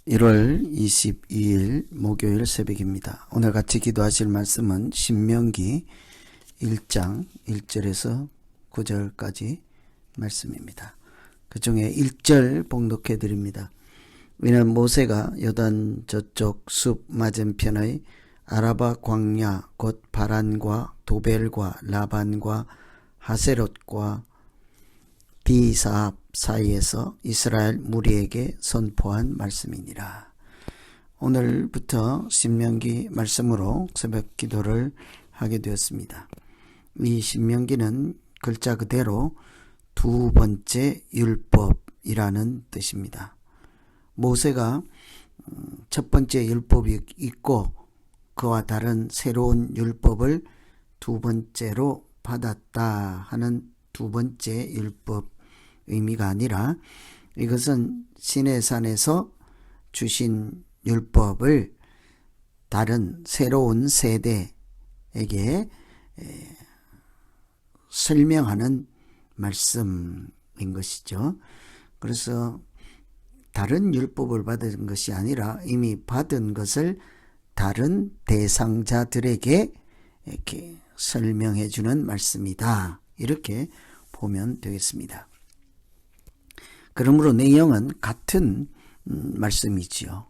1월 22일 목요일 새벽입니다. 오늘 같이 기도하실 말씀은 신명기 1장 1절에서 9절까지 말씀입니다. 그 중에 1절 봉독해 드립니다. 이는 모세가 요단 저쪽 숲 맞은편의 아라바 광야 곧 바란과 도벨과 라반과 하세롯과 비사압 사이에서 이스라엘 무리에게 선포한 말씀이니라. 오늘부터 신명기 말씀으로 새벽 기도를 하게 되었습니다. 이 신명기는 글자 그대로 두 번째 율법이라는 뜻입니다. 모세가 첫 번째 율법이 있고 그와 다른 새로운 율법을 두 번째로 받았다 하는 두 번째 율법 의미가 아니라 이것은 시내산에서 주신 율법을 다른 새로운 세대에게 설명하는 말씀인 것이죠. 그래서 다른 율법을 받은 것이 아니라 이미 받은 것을 다른 대상자들에게 이렇게 설명해 주는 말씀이다. 이렇게 보면 되겠습니다. 그러므로 내용은 같은 말씀이지요.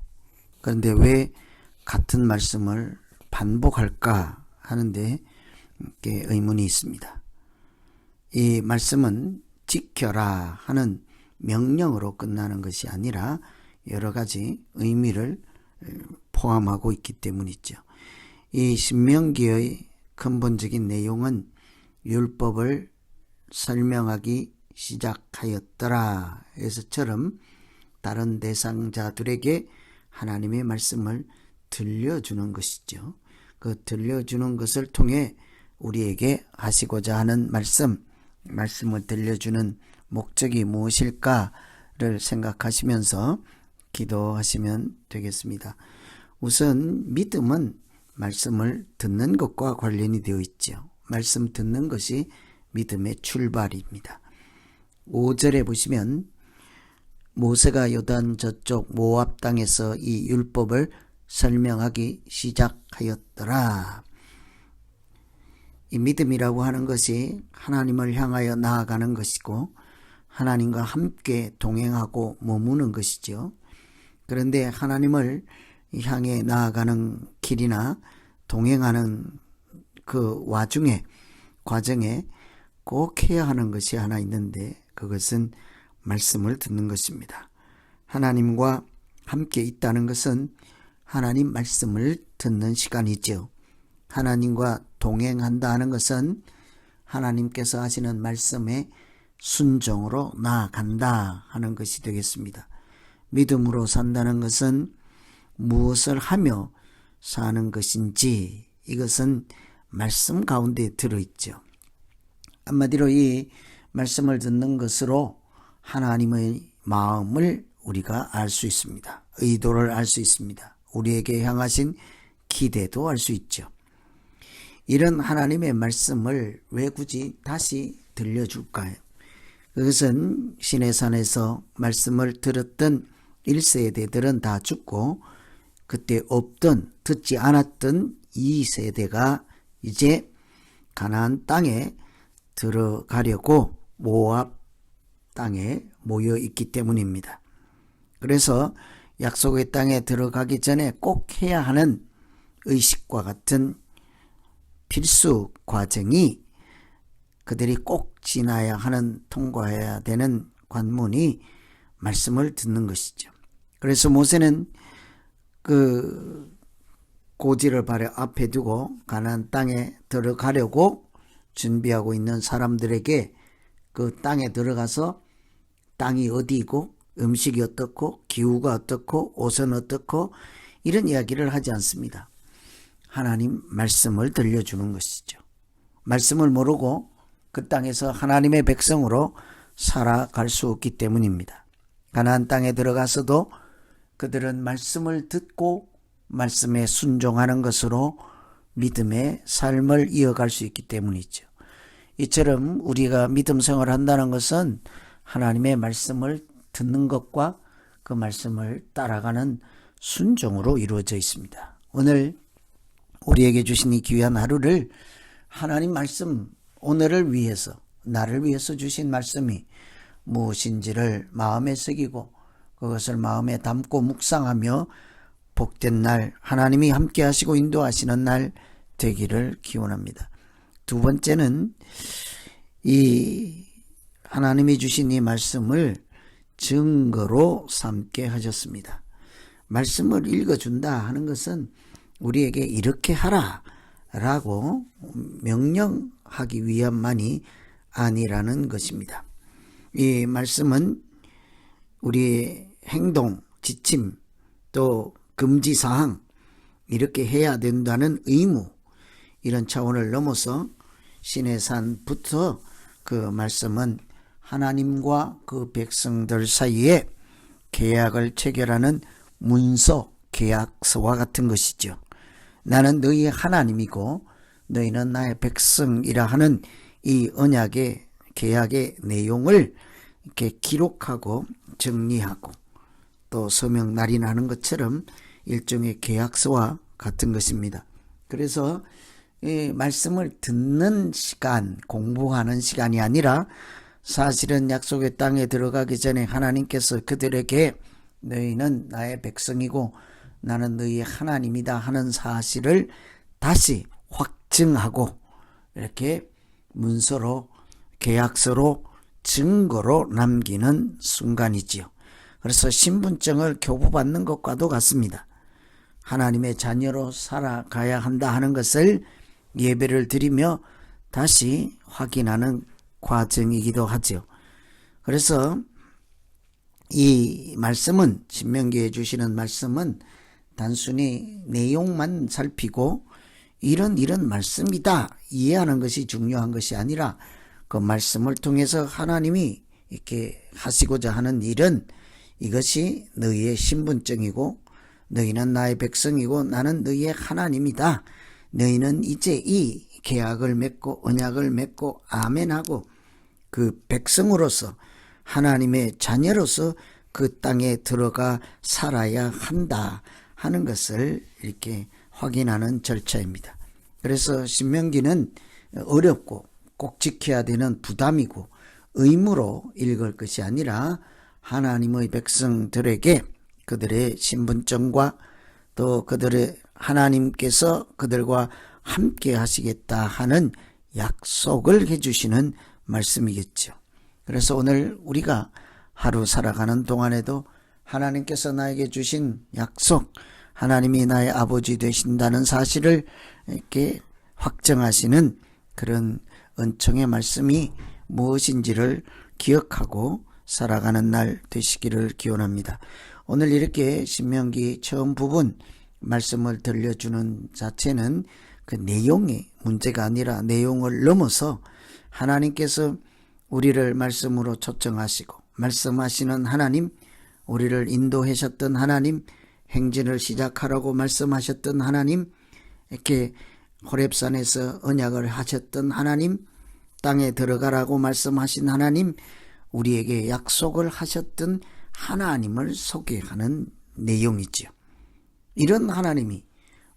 그런데 왜 같은 말씀을 반복할까 하는데 의문이 있습니다. 이 말씀은 지켜라 하는 명령으로 끝나는 것이 아니라 여러 가지 의미를 포함하고 있기 때문이죠. 이 신명기의 근본적인 내용은 율법을 설명하기 시작하였더라 에서처럼 다른 대상자들에게 하나님의 말씀을 들려주는 것이죠. 그 들려주는 것을 통해 우리에게 하시고자 하는 말씀을 들려주는 목적이 무엇일까를 생각하시면서 기도하시면 되겠습니다. 우선 믿음은 말씀을 듣는 것과 관련이 되어 있죠. 말씀 듣는 것이 믿음의 출발입니다. 5절에 보시면 모세가 요단 저쪽 모압 땅에서 이 율법을 설명하기 시작하였더라. 이 믿음이라고 하는 것이 하나님을 향하여 나아가는 것이고 하나님과 함께 동행하고 머무는 것이죠. 그런데 하나님을 향해 나아가는 길이나 동행하는 그 과정에 꼭 해야 하는 것이 하나 있는데 그것은 말씀을 듣는 것입니다. 하나님과 함께 있다는 것은 하나님 말씀을 듣는 시간이죠. 하나님과 동행한다 하는 것은 하나님께서 하시는 말씀에 순종으로 나아간다 하는 것이 되겠습니다. 믿음으로 산다는 것은 무엇을 하며 사는 것인지 이것은 말씀 가운데 들어있죠. 한마디로 이 말씀을 듣는 것으로 하나님의 마음을 우리가 알 수 있습니다. 의도를 알 수 있습니다. 우리에게 향하신 기대도 알 수 있죠. 이런 하나님의 말씀을 왜 굳이 다시 들려줄까요? 그것은 시내산에서 말씀을 들었던 1세대들은 다 죽고 그때 듣지 않았던 2세대가 이제 가나안 땅에 들어가려고 모압 땅에 모여 있기 때문입니다. 그래서 약속의 땅에 들어가기 전에 꼭 해야 하는 의식과 같은 필수 과정이 그들이 꼭 지나야 하는 통과해야 되는 관문이 말씀을 듣는 것이죠. 그래서 모세는 그 고지를 바로 앞에 두고 가나안 땅에 들어가려고 준비하고 있는 사람들에게 그 땅에 들어가서 땅이 어디이고 음식이 어떻고 기후가 어떻고 옷은 어떻고 이런 이야기를 하지 않습니다. 하나님 말씀을 들려주는 것이죠. 말씀을 모르고 그 땅에서 하나님의 백성으로 살아갈 수 없기 때문입니다. 가나안 땅에 들어가서도 그들은 말씀을 듣고 말씀에 순종하는 것으로 믿음의 삶을 이어갈 수 있기 때문이죠. 이처럼 우리가 믿음 생활을 한다는 것은 하나님의 말씀을 듣는 것과 그 말씀을 따라가는 순종으로 이루어져 있습니다. 오늘 우리에게 주신 이 귀한 하루를 하나님 말씀, 오늘을 위해서, 나를 위해서 주신 말씀이 무엇인지를 마음에 새기고 그것을 마음에 담고 묵상하며 복된 날, 하나님이 함께 하시고 인도하시는 날 되기를 기원합니다. 두 번째는 이 하나님이 주신 이 말씀을 증거로 삼게 하셨습니다. 말씀을 읽어준다 하는 것은 우리에게 이렇게 하라 라고 명령하기 위함만이 아니라는 것입니다. 이 말씀은 우리의 행동, 지침, 또 금지사항, 이렇게 해야 된다는 의무, 이런 차원을 넘어서 신의 산부터 그 말씀은 하나님과 그 백성들 사이에 계약을 체결하는 문서, 계약서와 같은 것이죠. 나는 너희의 하나님이고 너희는 나의 백성이라 하는 이 언약의 계약의 내용을 이렇게 기록하고 정리하고 또 서명 날인하는 것처럼 일종의 계약서와 같은 것입니다. 그래서 이 말씀을 듣는 시간, 공부하는 시간이 아니라 사실은 약속의 땅에 들어가기 전에 하나님께서 그들에게 너희는 나의 백성이고 나는 너희의 하나님이다 하는 사실을 다시 확증하고 이렇게 문서로, 계약서로, 증거로 남기는 순간이지요. 그래서 신분증을 교부받는 것과도 같습니다. 하나님의 자녀로 살아가야 한다 하는 것을 예배를 드리며 다시 확인하는 과정이기도 하죠. 그래서 이 말씀은, 신명기에 주시는 말씀은 단순히 내용만 살피고 이런 말씀이다 이해하는 것이 중요한 것이 아니라 그 말씀을 통해서 하나님이 이렇게 하시고자 하는 일은 이것이 너희의 신분증이고 너희는 나의 백성이고 나는 너희의 하나님이다. 너희는 이제 이 계약을 맺고 언약을 맺고 아멘하고 그 백성으로서 하나님의 자녀로서 그 땅에 들어가 살아야 한다 하는 것을 이렇게 확인하는 절차입니다. 그래서 신명기는 어렵고 꼭 지켜야 되는 부담이고 의무로 읽을 것이 아니라 하나님의 백성들에게 그들의 신분증과 또 그들의 하나님께서 그들과 함께 하시겠다 하는 약속을 해주시는 말씀이겠죠. 그래서 오늘 우리가 하루 살아가는 동안에도 하나님께서 나에게 주신 약속, 하나님이 나의 아버지 되신다는 사실을 이렇게 확정하시는 그런 은총의 말씀이 무엇인지를 기억하고 살아가는 날 되시기를 기원합니다. 오늘 이렇게 신명기 처음 부분 말씀을 들려주는 자체는 그 내용이 문제가 아니라 내용을 넘어서 하나님께서 우리를 말씀으로 초청하시고 말씀하시는 하나님, 우리를 인도하셨던 하나님, 행진을 시작하라고 말씀하셨던 하나님, 이렇게 호렙산에서 언약을 하셨던 하나님, 땅에 들어가라고 말씀하신 하나님, 우리에게 약속을 하셨던 하나님을 소개하는 내용이지요. 이런 하나님이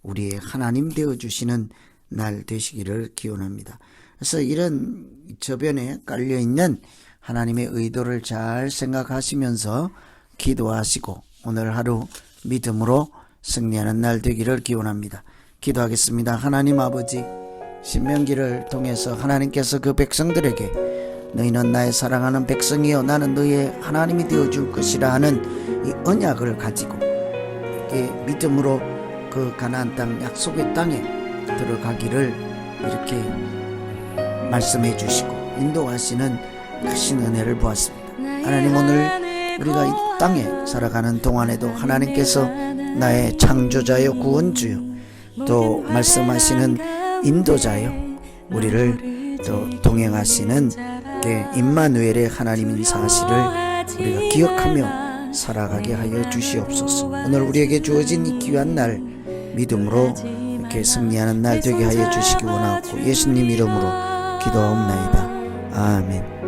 우리의 하나님 되어주시는 날 되시기를 기원합니다. 그래서 이런 저변에 깔려있는 하나님의 의도를 잘 생각하시면서 기도하시고 오늘 하루 믿음으로 승리하는 날 되기를 기원합니다. 기도하겠습니다. 하나님 아버지, 신명기를 통해서 하나님께서 그 백성들에게 너희는 나의 사랑하는 백성이요 나는 너희의 하나님이 되어줄 것이라 하는 이 언약을 가지고 이렇게 믿음으로 그 가나안 땅 약속의 땅에 들어가기를 이렇게 말씀해 주시고 인도하시는 크신 은혜를 보았습니다. 하나님, 오늘 우리가 이 땅에 살아가는 동안에도 하나님께서 나의 창조자요 구원주요 또 말씀하시는 인도자요 우리를 또 동행하시는 임마누엘의 하나님인 사실을 우리가 기억하며 살아가게 하여 주시옵소서. 오늘 우리에게 주어진 이 귀한 날 믿음으로 이렇게 승리하는 날 되게 하여 주시기 원하고 예수님 이름으로 기도하옵나이다. 아멘.